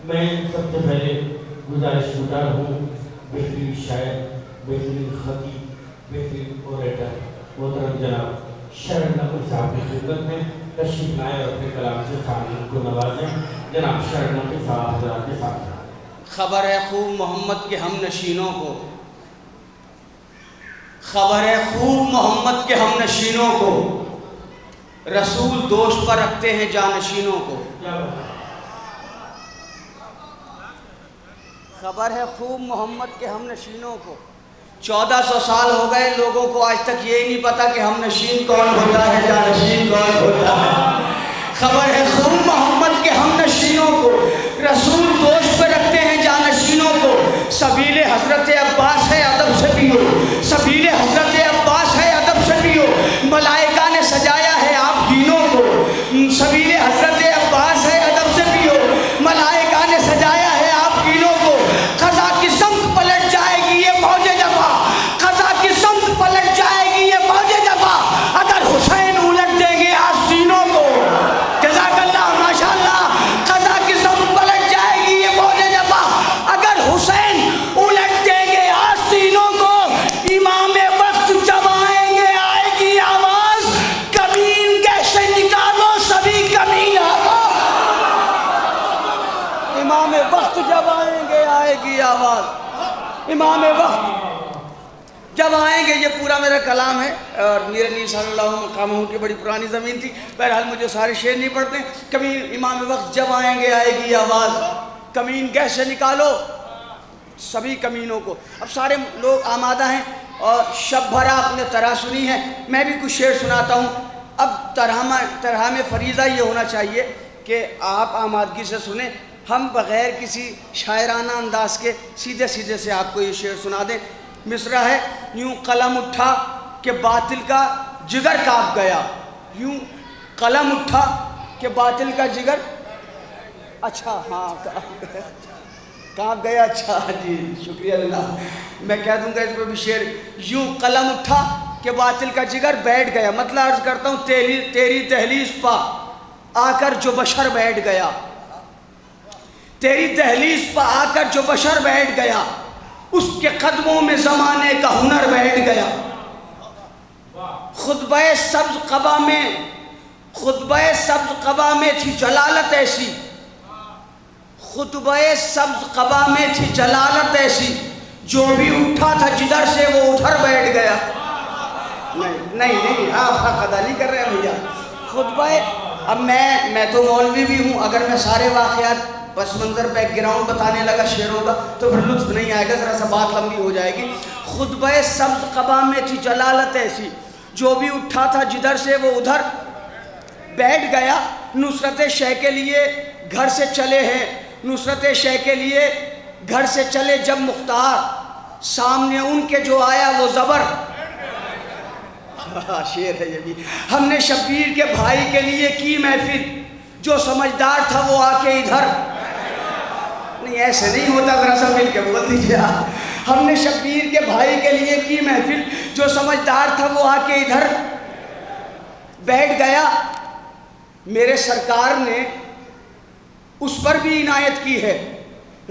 मैं सबसे पहले गुजारिश गुजार हूँ बेहतरीन शायर, बेहतरीन खतीब, बेहतरीन ओरेटर मोहतरम जनाब शरण नकवी साहब की खिदमत में तशरीफ लाएं और अपने कलाम से सामने को नवाजें। जनाब शरण नकवी साहब हज़रात के साथ। खबर है खूब मोहम्मद के हम नशीनों को, खबर है खूब मोहम्मद के हम नशीनों को, रसूल दोस्त पर रखते हैं जानशीनों को। खबर है खूब मोहम्मद के हम नशीनों को। 1400 साल हो गए लोगों को आज तक ये नहीं पता कि हम नशीन कौन होता है, जानशीन कौन होता है। खबर है खूब मोहम्मद के हम नशीनों को, रसूल दोस्त पर रखते हैं जानशीनों को। सबीले हजरत अब्बास है अदब से पियो, सबीले हजरत अब्बास है अदब से पियो, मलाइका ने सजाया है आप दीनों को। सबीले हजरत अब्बास है अदब से पियो, मलाइका ने सजाया है आप दीनों को। खजा की समत पलट जाएगी ये मौजे जफा, खजा की समत पलट जाएगी ये मौजे जफा, अगर हुसैन उलट देंगे आस्तीनों को। जज़ाकल्लाह माशाअल्लाह। खजा की समत पलट जाएगी ये मौजे जफा, अगर हुसैन उलट देंगे आस्तीनों को। इमाम वक्त जब आएंगे आएगी आवाज, कमीन कैसे निकालो सभी कमीन आवाज। इमाम वक्त जब आएंगे आएगी आवाज, इमाम वक्त जब आएंगे। ये पूरा मेरा कलाम है और मीर नीर सल्लल्लाहु अलैहि वसल्लम की बड़ी पुरानी ज़मीन थी। बहरहाल मुझे सारे शेर नहीं पढ़ते। कमीन इमाम वक्त जब आएंगे आएगी आवाज़, कमीन कैसे निकालो सभी कमीनों को। अब सारे लोग आमादा हैं और शब भरा आपने तरह सुनी है, मैं भी कुछ शेर सुनाता हूँ। अब तरह में फरीज़ा ये होना चाहिए कि आप आमादगी से सुने, हम बग़ैर किसी शायराना अंदाज के सीधे सीधे से आपको ये शेर सुना दें। मिसरा है, यूं कलम उठा कि बातिल का जिगर काँप गया, यूं कलम उठा कि बातिल का जिगर, अच्छा हाँ काँप गया, अच्छा जी शुक्रिया अल्लाह। मैं कह दूंगा इस पर भी शेर, यूं कलम उठा कि बातिल का जिगर बैठ गया। मतलब अर्ज करता हूँ तेरी दहलीज पा आकर जो बशर बैठ गया, तेरी दहलीज पर आकर जो बशर बैठ गया, उसके कदमों में ज़माने का हुनर बैठ गया। खुतबे सब्ज़ क़बा में, खुतबे सब्ज़ क़बा में थी जलालत ऐसी, खुतबे सब्ज़ क़बा में थी जलालत ऐसी, जो भी उठा था जिधर से वो उधर बैठ गया। नहीं नहीं नहीं आप अदा नहीं कर रहे हैं भैया। खुतबे, अब मैं तो मौलवी भी हूँ, अगर मैं सारे वाक़यात बस मंजर बैकग्राउंड बताने लगा शेरों का तो फिर लुत्फ़ नहीं आएगा, ज़रा सा बात लंबी हो जाएगी। खुतबे सब्ज़ क़बा में थी जलालत ऐसी, जो भी उठा था जिधर से वो उधर बैठ गया। नुसरत शह के लिए घर से चले हैं, नुसरत शह के लिए घर से चले जब मुख्तार, सामने उनके जो आया वो ज़बर। शेर है ये भी। हमने शब्बीर के भाई के लिए की महफिल, जो समझदार था वो आके इधर। नहीं ऐसे नहीं होता, ज़रा सा मिल के बोल दीजिए आप। हमने शब्बीर के भाई के लिए की महफिल, जो समझदार था वो आके इधर बैठ गया। मेरे सरकार ने उस पर भी इनायत की है,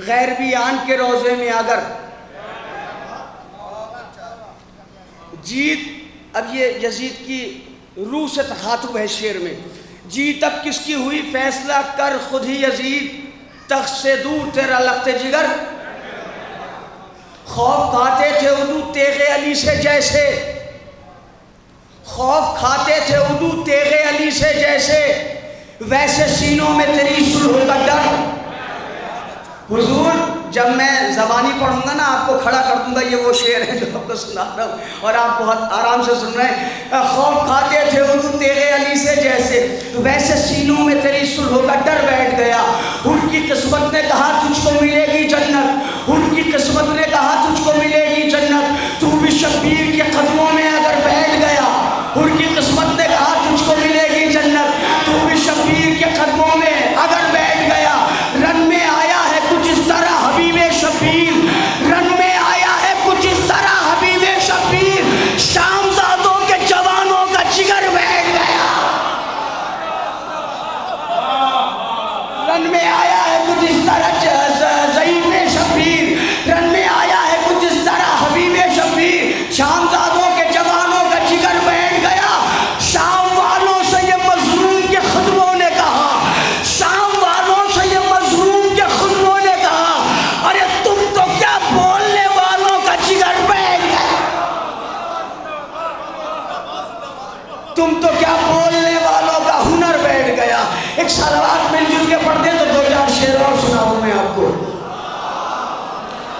गैरबियान के रोज़े में अगर जीत। अब ये यजीद की रूह से तखातुब है शेर में। जीत अब किसकी हुई फैसला कर खुद ही यजीद, तख्त से दूर तेरा लख्ते जिगर। खौफ खाते थे उदू तेगे अली से जैसे, खौफ खाते थे उदू तेगे अली से जैसे, वैसे सीनों में तेरी सुलह का डर। हुजूर जब मैं ज़बानी पढ़ूंगा ना आपको खड़ा कर दूंगा, ये वो शेर है जो आपको सुना रहा हूँ और आप बहुत आराम से सुन रहे हैं। खौफ खाते थे उदू तेगे अली से जैसे, वैसे सीनों में तेरी सुलह का डर बैठ गया। उनकी किस्मत ने कहा तुझको मिलेगी जन्नत, उनकी किस्मत ने कहा तुझको मिलेगी जन्नत, तू भी शब्बीर के कदमों में अगर बैठ गया। उनकी किस्मत ने कहा तुझको मिलेगी जन्नत, तू भी शब्बीर के कदमों में अगर बैठ गया। रन में आया है कुछ इस तरह हबीबे शब्बीर, रन में आया है कुछ इस तरह हबीबे शब्बीर, शामजादों के जवानों का जिगर बैठ गया। रन में आया है कुछ इस तरह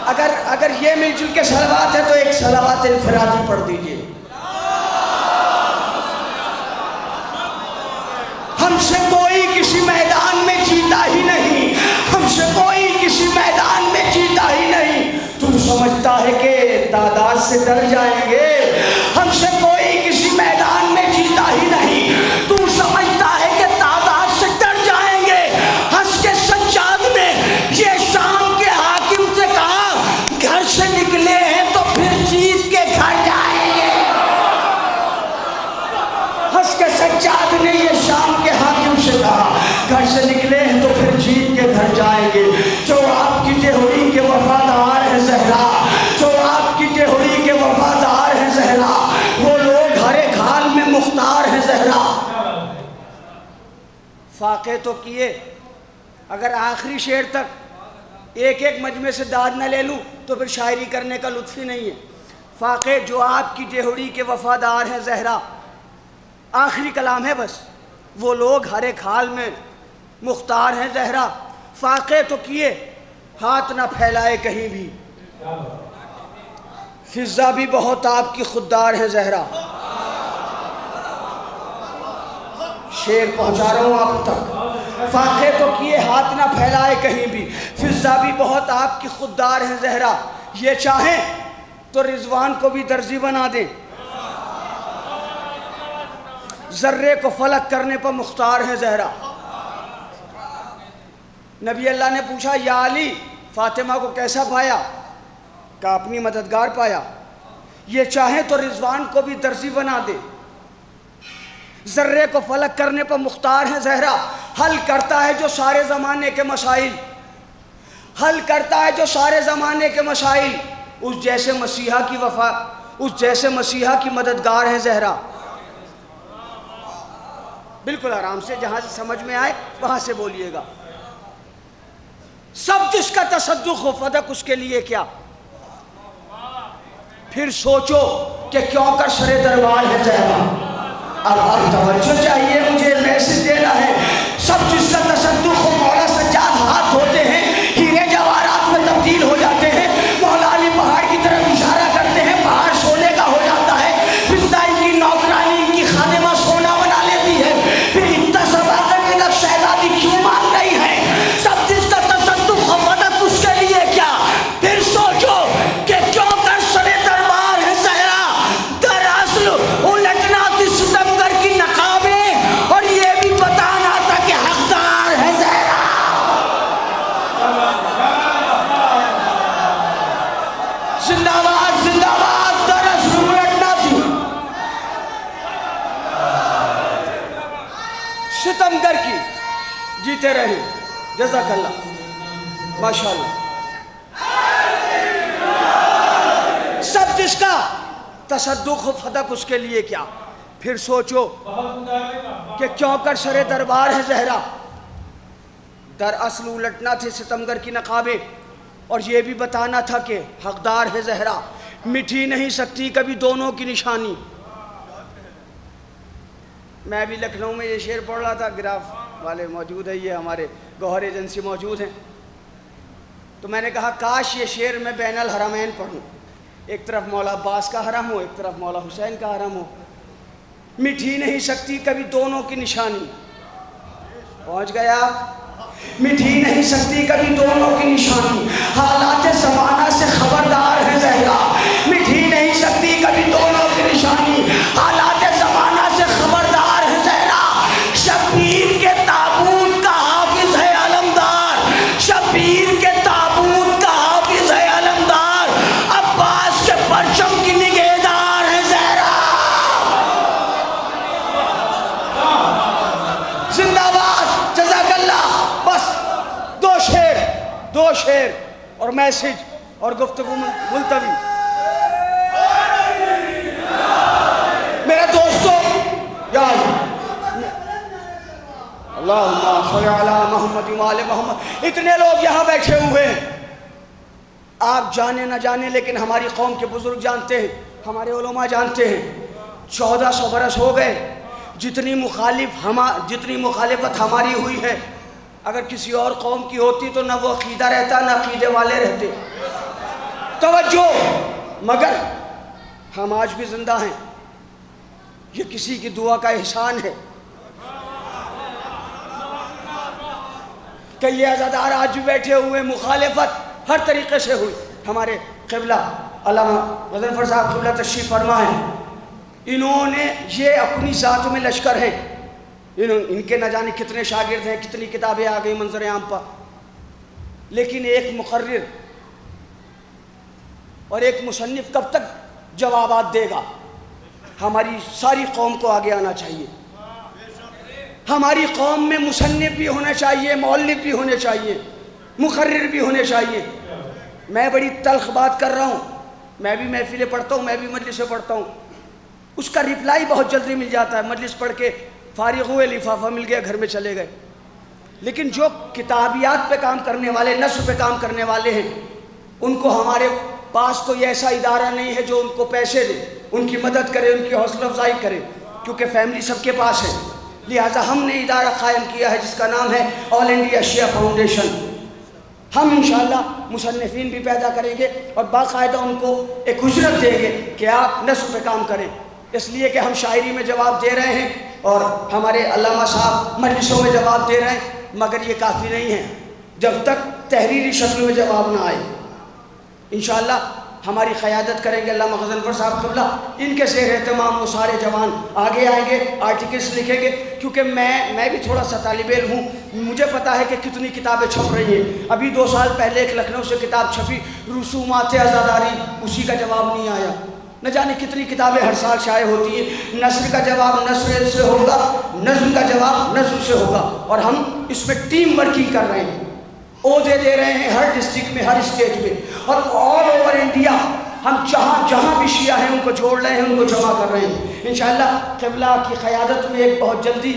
अगर ये मिलजुल के सलावत है तो एक सलावत इनफरादी पढ़ दीजिए। हमसे कोई किसी मैदान में जीता ही नहीं, हमसे कोई किसी मैदान में जीता ही नहीं। तू समझता है कि तादाद से डर जाएंगे, हमसे कोई किसी मैदान में जीता ही नहीं। तू समझता है कि तादाद से डर जाएंगे। हंस के सज्जाद ने ये शाम के हाकिम से कहा, घर से निकले हैं तो फिर जीत के घर जाएंगे। हंस के सज्जाद ने ये शाम के हाकिम से कहा, घर से निकले हैं तो फिर जीत के घर जाएंगे। जो आपकी देहरी के वफादार हैं ज़हरा, जो आपकी देहरी के वफादार हैं ज़हरा, वो लोग हरे खाल में मुख्तार हैं ज़हरा। फाके तो किए, अगर आखिरी शेर तक एक एक मजमे से दाद न ले लूँ तो फिर शायरी करने का लुत्फ़ ही नहीं है। फाके जो आपकी देहरी के वफादार हैं ज़हरा, आखिरी कलाम है बस। वो लोग हरे खाल में मुख्तार हैं ज़हरा। फाके तो किए, हाथ ना फैलाए कहीं भी, फिज़ा भी बहुत आपकी खुददार है ज़हरा। शेर पहुंचा रहा हूँ आप तक। फाके तो किए, हाथ ना फैलाए कहीं भी, फिज़ा भी बहुत आपकी खुददार है ज़हरा। ये चाहें तो रिजवान को भी दर्जी बना दें, जर्रे को फलक करने पर मुख्तार है ज़हरा। नबी अल्लाह ने पूछा, या अली फातिमा को कैसा पाया? का अपनी मददगार पाया। ये चाहे तो रिजवान को भी दर्जी बना दे, जर्रे को फलक करने पर मुख्तार है ज़हरा। हल करता है जो सारे ज़माने के मसाइल, हल करता है जो सारे ज़माने के मसाइल। उस जैसे मसीहा की वफा, उस जैसे मसीहा की मददगार है ज़हरा। बिल्कुल आराम से, जहाँ से समझ में आए वहाँ से बोलिएगा। सब जिसका तसद्दुक़ हो फदक उसके लिए क्या, फिर सोचो कि क्यों कर सरे दरबार है ज़हरा। अब तवज्जो चाहिए, मुझे मैसेज देना है। सब जिसका तसद्दुक़ हो, मौला सज्जाद हाथ धोते हैं, हीरे जवाहरात में तब्दील हो जाते हैं। मौला अली पहाड़ की तरफ इशारा करते हैं, पहाड़ सोने का हो जाता है। फिज़ा इनकी नौकरानी, इनकी खादिमा सोना बना लेती है। फिर इतना सबाकर की तक शहजादी क्यों मांग रही है? सब जिसका तसद्दुक़ हो फदक उसके लिए क्या, फिर सोचो कि क्यों कर सरे दरबार है ज़हरा। दरअसल उलटना थी सितमगर की नकाबें, और ये भी बताना था कि हकदार है ज़हरा। जिंदाबाद जिंदाबाद, दरअसल उलटना थी सितमगर की। जीते रहे, जज़ाकल्लाह, माशाअल्लाह। सब जिसका तसद्दुक़ हो फदक उसके लिए क्या, फिर सोचो कि क्यों कर सरे दरबार है ज़हरा। दरअसल उलटना थे सितमगर की नकाबें, और ये भी बताना था कि हकदार है ज़हरा। मिठी नहीं सकती कभी दोनों की निशानी। मैं भी लखनऊ में ये शेर पढ़ रहा था, ग्राफ वाले मौजूद है, ये हमारे गौहर एजेंसी मौजूद हैं, तो मैंने कहा काश ये शेर मैं बैनल हरमैन पढ़ूँ। एक तरफ मौला अब्बास का हरम हो, एक तरफ मौला हुसैन का हरम हो। मिठी नहीं सकती कभी दोनों की निशानी। पहुँच गया? मिठी नहीं सकती कभी दोनों की निशानी, हालात ज़माना से खबरदार है ज़हरा। मिठी नहीं सकती कभी दोनों की निशानी, हालात ज़माना से खबरदार है ज़हरा। शबीर के ताबूत का हाफिज है अलमदार, शबीर के ताबूत का हाफिज है अलमदार। अब्बास के परचम की निगहदार है ज़हरा। जिंदाबाद, जज़ाकल्लाह। बस दो शेर और मैसेज और गुफ्तगू मुलतवी। मेरे दोस्तों, यार अल्लाहुम्मा सल्ली अला मुहम्मद व आले मुहम्मद। इतने लोग यहाँ बैठे हुए हैं, आप जाने न जाने लेकिन हमारी कौम के बुजुर्ग जानते हैं, हमारे उलमा जानते हैं। 1400 बरस हो गए, जितनी मुखालिफत हमारी हुई है, अगर किसी और कौम की होती तो न वो अकीदा रहता न अकीदे वाले रहते। तवज्जो। मगर हम आज भी जिंदा हैं, ये किसी की दुआ का एहसान है कि ये अज़ादार आज भी बैठे हुए, मुखालिफत हर तरीके से हुई। हमारे क़िबला अल्लामा गज़नफ़र साहब क़िबला तशरीफ़ फरमा है, इन्होंने ये अपनी ज़ात में लश्कर हैं, इनके न जाने कितने शागिर्द हैं, कितनी किताबें आ गई मंजर आम पर, लेकिन एक मुक़र्रिर और एक मुसन्निफ़ कब तक जवाबात देगा? हमारी सारी कौम को आगे आना चाहिए। हमारी कौम में मुसन्निफ़ भी होना चाहिए, मौल्लिफ़ भी होने चाहिए, मुक़र्रिर भी होने चाहिए। मैं बड़ी तल्ख़ बात कर रहा हूँ, मैं भी महफ़िलें पढ़ता हूँ, मैं भी मजलिसें पढ़ता हूँ, उसका रिप्लाई बहुत जल्दी मिल जाता है। मजलिस पढ़ के फ़ारिग़ हुए, लिफाफा मिल गया, घर में चले गए। लेकिन जो किताबियात पे काम करने वाले, नस्र पे काम करने वाले हैं, उनको हमारे पास कोई ऐसा इदारा नहीं है जो उनको पैसे दे, उनकी मदद करे, उनकी हौसला अफजाई करे, क्योंकि फैमिली सबके पास है। लिहाजा हमने इदारा कायम किया है जिसका नाम है ऑल इंडिया शिया फाउंडेशन। हम इंशाअल्लाह मुसन्निफ़ीन भी पैदा करेंगे और बाकायदा उनको एक उजरत देंगे कि आप नस्र पे काम करें, इसलिए कि हम शायरी में जवाब दे रहे हैं और हमारे अल्लामा साहब मजलिसों में जवाब दे रहे हैं, मगर ये काफ़ी नहीं है जब तक तहरीरी शक्ल में जवाब ना आए। इंशाअल्लाह हमारी क़यादत करेंगे अल्लामा गज़नफ़र साहब क़िबला, इनके ज़ेर एहतमाम वो सारे जवान आगे आएंगे, आर्टिकल्स लिखेंगे। क्योंकि मैं भी थोड़ा सा तालिब इल्म हूँ, मुझे पता है कि कितनी किताबें छप रही हैं। अभी 2 साल पहले एक लखनऊ से किताब छपी, रसूमात आज़ादारी, उसी का जवाब नहीं आया। न जाने कितनी किताबें हर साल शाये होती हैं। नस्र का जवाब नस्र से होगा, नज़्म का जवाब नज़्म से होगा, और हम इसमें टीम वर्किंग कर रहे हैं, ओहदे दे रहे हैं हर डिस्ट्रिक्ट में, हर स्टेट में, और ऑल ओवर इंडिया हम जहाँ जहाँ भी शिया हैं उनको जोड़ रहे हैं, उनको जमा कर रहे हैं। इंशाअल्लाह क़िबला की क़यादत में एक बहुत जल्दी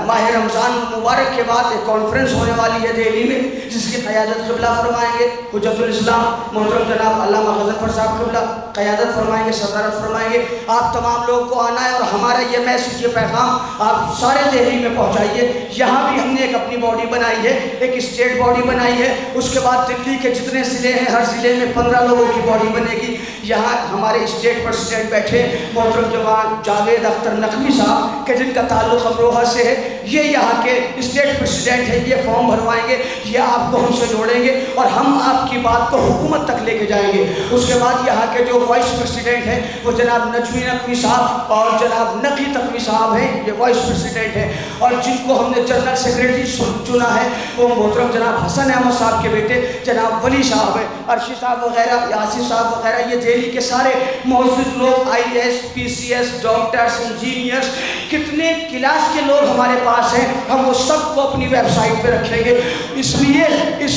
माह रमज़ान मुबारक के बाद एक कॉन्फ्रेंस होने वाली है दिल्ली में, जिसकी क़यादत क़िबला फरमाएंगे। हुज्जतुल इस्लाम मोहतरम जनाब अल्लामा गज़नफ़र साहब क़िबला क़यादत फरमाएंगे, सदारत फरमाएंगे। आप तमाम लोगों को आना है और हमारा ये मैसेज, ये पैगाम आप सारे दिल्ली में पहुँचाइए। यहाँ भी हमने एक अपनी बॉडी बनाई है, एक स्टेट बॉडी बनाई है, उसके बाद दिल्ली के जितने ज़िले हैं हर ज़िले में 15 लोगों की बॉडी बनेगी। यहाँ हमारे स्टेट प्रेसिडेंट बैठे मोहतरम जवान जावेद अख्तर नकवी साहब के, जिनका ताल्लुक़ अमरोहा से है, ये यहाँ के स्टेट प्रेसिडेंट है। ये फॉर्म भरवाएंगे, ये आपको हमसे जोड़ेंगे और हम आपकी बात को हुकूमत तक लेके जाएंगे। उसके बाद यहाँ के जो वाइस प्रेसिडेंट हैं वो जनाब नजमी नकवी साहब और जनाब नकी तकवी साहब हैं, ये वाइस प्रेसिडेंट हैं। और जिनको हमने जनरल सेक्रेटरी चुना है वो मोहतरम जनाब हसन अहमद साहब के बेटे जनाब वली साहब हैं, अर्शी साहब वगैरह, यासिर साहब वगैरह, ये दिल्ली के सारे मौजूद लोग, IAS, PCS, डॉक्टर्स, इंजीनियर्स, कितने क्लास के लोग हमारे पास हैं, हम वो सबको अपनी वेबसाइट पे रखेंगे। इसलिए कि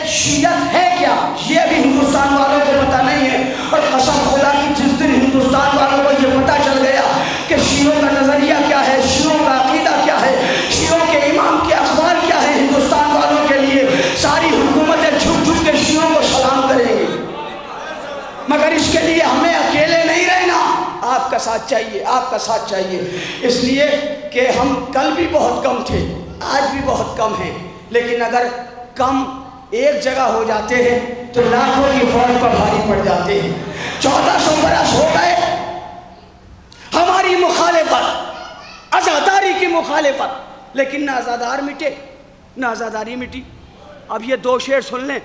शियत है क्या ये भी हिंदुस्तान वालों को पता नहीं है, और कसम खुदा की जिस दिन हिंदुस्तान वालों को ये पता चल गया कि शियों का नज़रिया क्या है, शियों का अकीदा क्या है, शियों के इमाम के अखबार क्या है हिंदुस्तान वालों के लिए, सारी हुकूमतें झुक झुक के शियों को सलाम करेंगी। मगर इसके लिए हमें अकेले नहीं रहना, आपका साथ चाहिए, आपका साथ चाहिए। इसलिए कि हम कल भी बहुत कम थे, आज भी बहुत कम हैं, लेकिन अगर कम एक जगह हो जाते हैं तो लाखों की फौज पर भारी पड़ जाते हैं। 1400 बरस हो गए हमारी मुखालिफत, आज़ादारी की मुखालिफत, लेकिन ना आज़ादार मिटे ना आज़ादारी मिटी। अब ये 2 शेर सुन लें,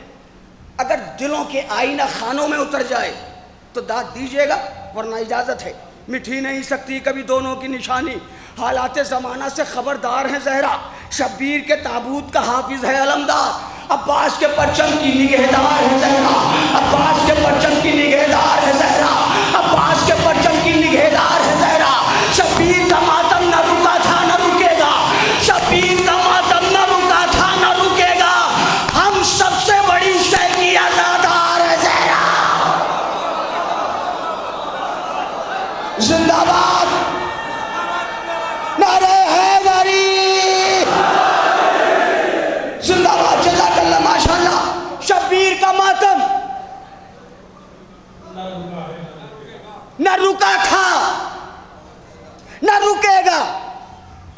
अगर दिलों के आईना खानों में उतर जाए तो दाद दीजिएगा, वरना इजाज़त है। मिठी नहीं सकती कभी दोनों की निशानी, हालात ज़माना से खबरदार है ज़हरा, शब्बीर के ताबूत का हाफिज है अलमदार, अब्बास के परचम की निगहदार है ज़हरा, अब्बास के परचम की निगहदार है ज़हरा, अब्बास के परचम की निगहदार है ज़हरा। शब्बीर का मातम न रुका था न रुकेगा, शब्बीर का मातम न रुका था न रुकेगा, हम सबसे बड़ी शय की आज़ादार है ज़हरा। जिंदाबाद, नारे हैदरी जिंदाबाद, जज़ाकल्लाह, माशाअल्लाह। शब्बीर का मातम न रुका था न रुकेगा।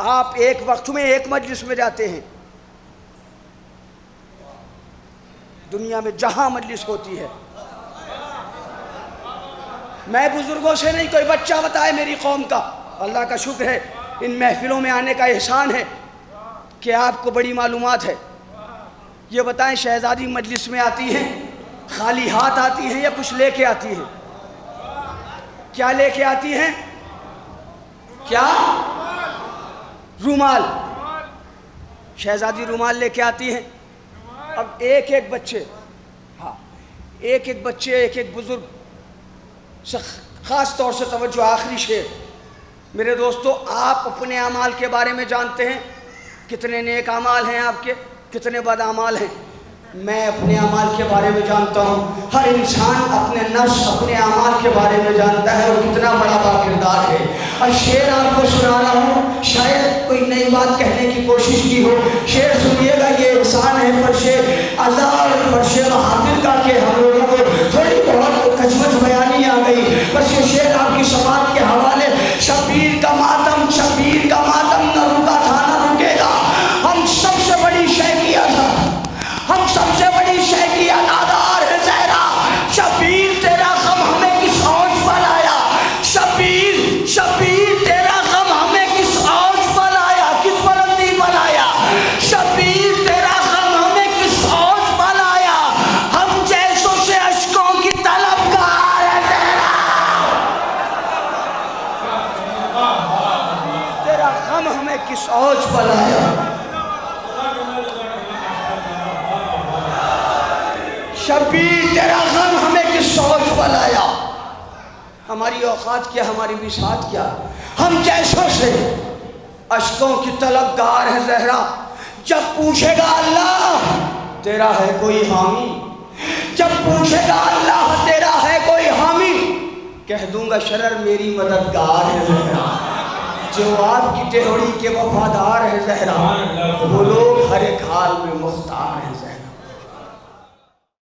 आप एक वक्त में एक मजलिस में जाते हैं, दुनिया में जहां मजलिस होती है मैं बुजुर्गों से नहीं, कोई बच्चा बताए मेरी कौम का। अल्लाह का शुक्र है, इन महफिलों में आने का एहसान है कि आपको बड़ी मालूमात है। ये बताएं, शहजादी मजलिस में आती हैं खाली हाथ आती हैं या कुछ लेके आती हैं? क्या लेके आती हैं? क्या? रूमाल। शहजादी रूमाल लेके आती हैं। अब एक एक बच्चे, हाँ, एक एक बच्चे, एक एक बुजुर्ग, ख़ास तौर से तवज्जो, आखिरी शेर। मेरे दोस्तों, आप अपने अमाल के बारे में जानते हैं, कितने नेक अमाल हैं आपके, कितने बद अमाल हैं। मैं अपने अमाल के बारे में जानता हूँ। हर इंसान अपने नफ्स, अपने अमाल के बारे में जानता है और कितना बड़ा बाकिरदार है। और शेर आपको सुना रहा हूँ, शायद कोई नई बात कहने की कोशिश की हो। शेर सुनिएगा, ये इंसान है फर्शे अज़ार, फर्शे महाफिल का के हम लोगों को थोड़ी बहुत कचमच बयानी आ गई। बस ये शेर आपकी समाज के हवाले। शब्बीर का मातम, शब्बीर का मातम न रुका था न रुकेगा। हम सबसे बड़ी शैकिया था, हम सबसे बड़ी शैकिया नादार है ज़हरा। शब्बीर तेरा गम हमें किस औज पर आया? शब्बीर, शब्बीर तेरा गम हमें किस औज पर आया, किस बुलंदी पर आया? शब्बीर तेरा गम हमें किस औज पर आया? हम जैसों से अश्कों की तलबगार है ज़हरा। तेरा गम हमें किस औज पर आया? शब्बीर तेरा गम हमें किस सोच पर आया? हमारी औकात क्या, हमारी बिसात क्या? हम जैसों से अश्कों की तलबगार है ज़हरा। जब पूछेगा अल्लाह तेरा है कोई हामी, जब पूछेगा अल्लाह तेरा है कोई हामी, कह दूंगा शरर मेरी मददगार है ज़हरा। जो आपकी टेहड़ी के वफादार है ज़हरा, वो लोग हर एक हाल में मुख्तार है ज़हरा।